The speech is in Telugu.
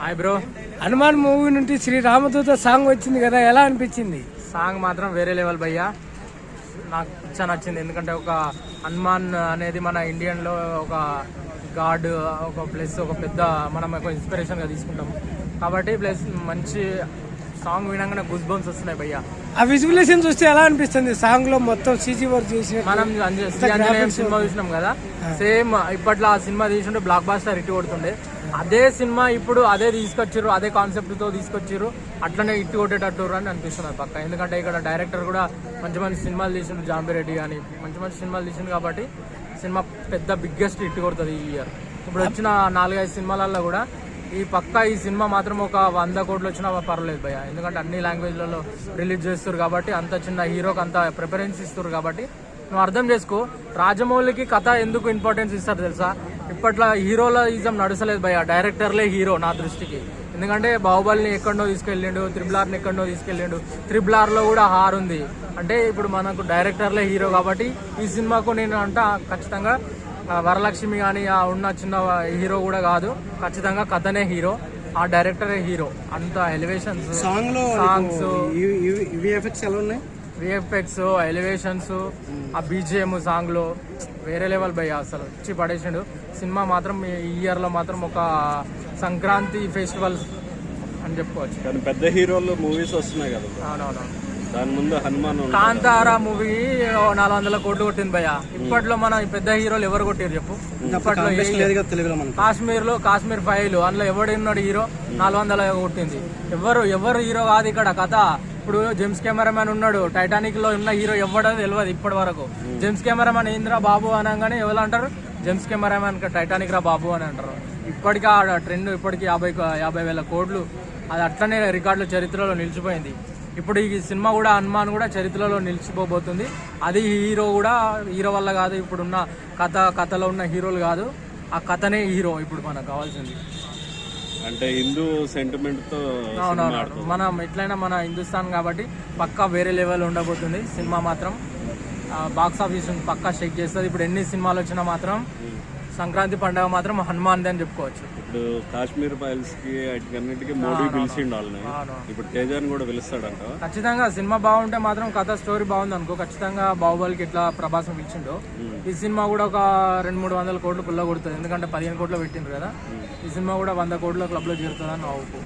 Hi bro. హనుమాన్ మూవీ నుండి శ్రీ రామదూత సాంగ్ వచ్చింది కదా, ఎలా అనిపించింది? సాంగ్ మాత్రం వేరే లెవెల్ భయ్యా, నాకు చాలా నచ్చింది. ఎందుకంటే ఒక హనుమాన్ అనేది మన ఇండియన్లో ఒక గాడ్, ఒక ప్లస్ ఒక పెద్ద మనం ఒక ఇన్స్పిరేషన్గా తీసుకుంటాం కాబట్టి ప్లస్ మంచి సాంగ్ వినగానే గుస్ బంప్స్ వస్తున్నాయి భయ్యా. ఆ విజువలేషన్ చూస్తే ఎలా అనిపిస్తుంది? సాంగ్ లో మొత్తం సీజీ వర్క్ చేసి మనం సినిమా చూసినాం కదా, సేమ్ ఇప్పట్లో ఆ సినిమా తీసుంటే బ్లాక్ బాస్టర్ హిట్ కొడుతుండే. అదే సినిమా ఇప్పుడు అదే తీసుకొచ్చారు, అదే కాన్సెప్ట్ తో తీసుకొచ్చారు, అట్లనే హిట్ కొట్టేటట్టు అని అనిపిస్తున్నారు పక్క. ఎందుకంటే ఇక్కడ డైరెక్టర్ కూడా మంచి మంచి సినిమాలు తీసిండు, జాంబిరెడ్డి కానీ మంచి మంచి సినిమాలు తీసిండు కాబట్టి సినిమా పెద్ద బిగ్గెస్ట్ హిట్ కొడుతుంది ఈ ఇయర్. ఇప్పుడు వచ్చిన 4-5 సినిమాలలో కూడా ఈ సినిమా మాత్రం ఒక 100 కోట్లు వచ్చినా పర్లేదు భయ్య. ఎందుకంటే అన్ని లాంగ్వేజ్లలో రిలీజ్ చేస్తారు కాబట్టి, అంత చిన్న హీరోకి అంత ప్రిఫరెన్స్ ఇస్తారు కాబట్టి నువ్వు అర్థం చేసుకో. రాజమౌళికి కథ ఎందుకు ఇంపార్టెన్స్ ఇస్తారు తెలుసా? ఇప్పట్లో హీరోల ఇజం నడుసలేదు భయ్య, డైరెక్టర్లే హీరో నా దృష్టికి. ఎందుకంటే బాహుబలిని ఎక్కడో తీసుకెళ్ళిండు, RRRని ఎక్కడో తీసుకెళ్ళిండు, RRRలో కూడా హార్ ఉంది. అంటే ఇప్పుడు మనకు డైరెక్టర్లే హీరో కాబట్టి ఈ సినిమాకు నేను ఖచ్చితంగా వరలక్ష్మి కానీ ఆ ఉన్న చిన్న హీరో కూడా కాదు, ఖచ్చితంగా కథనే హీరో, ఆ డైరెక్టరే హీరో. అంత ఎలివేషన్స్, సాంగ్స్, విఎఫ్ఎక్స్, ఎలివేషన్స్, ఆ బీజిఎం సాంగ్ లో వేరే లెవెల్ భయ్య. అసలు వచ్చి పడేసిండు. సినిమా మాత్రం ఈ ఇయర్ లో మాత్రం ఒక సంక్రాంతి ఫెస్టివల్ అని చెప్పుకోవచ్చు. కానీ పెద్ద హీరోలు మూవీస్ వస్తున్నాయి కదా. అవునవును. దాని ముందు హనుమాన్ కాంతారా మూవీ 400 కోట్లు కొట్టింది భయ్య. ఇప్పట్లో మన పెద్ద హీరోలు ఎవరు కొట్టారు చెప్పు? ఇప్పట్లో కాశ్మీర్ ఫైల్ అందులో ఎవడున్నాడు హీరో? 400 కొట్టింది. ఎవరు హీరో కాదు ఇక్కడ కథ. ఇప్పుడు జేమ్స్ కెమెరామెన్ ఉన్నాడు, టైటానిక్ లో ఉన్న హీరో ఎవడో తెలియదు ఇప్పటి వరకు. జేమ్స్ కెమెరామెన్ ఏంద్రా బాబు అనగానే ఎవరు అంటారు? జేమ్స్ కెమెరామెన్ టైటానిక్ రా బాబు అని అంటారు. ఇప్పటికీ ఆ ట్రెండ్ ఇప్పటికీ 50,000 కోట్లు అది అట్లనే రికార్డులు చరిత్రలో నిలిచిపోయింది. ఇప్పుడు ఈ సినిమా కూడా హనుమాన్ కూడా చరిత్రలో నిలిచిపోబోతుంది. అది హీరో వల్ల కాదు, ఇప్పుడున్న కథలో ఉన్న హీరోలు కాదు, ఆ కథనే హీరో ఇప్పుడు మనకు కావాల్సింది. అంటే హిందూ సెంటిమెంట్ తో. అవునవును, మనం ఎట్లయినా మన హిందుస్థాన్ కాబట్టి పక్కా వేరే లెవెల్ ఉండబోతుంది సినిమా మాత్రం. బాక్స్ ఆఫీస్ పక్కా షేక్ చేస్తుంది. ఇప్పుడు ఎన్ని సినిమాలు వచ్చినా మాత్రం సంక్రాంతి పండుగ మాత్రం హనుమాన్ అని చెప్పుకోవచ్చు. ఇప్పుడు కాశ్మీర్ ఫైల్స్ కి అన్నిటికీ మోడీ పిలిచిండు వాళ్ళని, ఇప్పుడు తేజాన్ని కూడా పిలుస్తాడంట. ఖచ్చితంగా సినిమా బాగుంటే మాత్రం కథ స్టోరీ బాగుంది అనుకో, ఖచ్చితంగా బాహుబలికి ఎట్లా ప్రభాసం పిలిచిండో ఈ సినిమా కూడా ఒక 200-300 కోట్లు పుల్ల కొడుతుంది. ఎందుకంటే 15 కోట్లు పెట్టిండ్రు కదా, ఈ సినిమా కూడా 100 కోట్ల క్లబ్ లో చేరుతుందని నా ఊపు.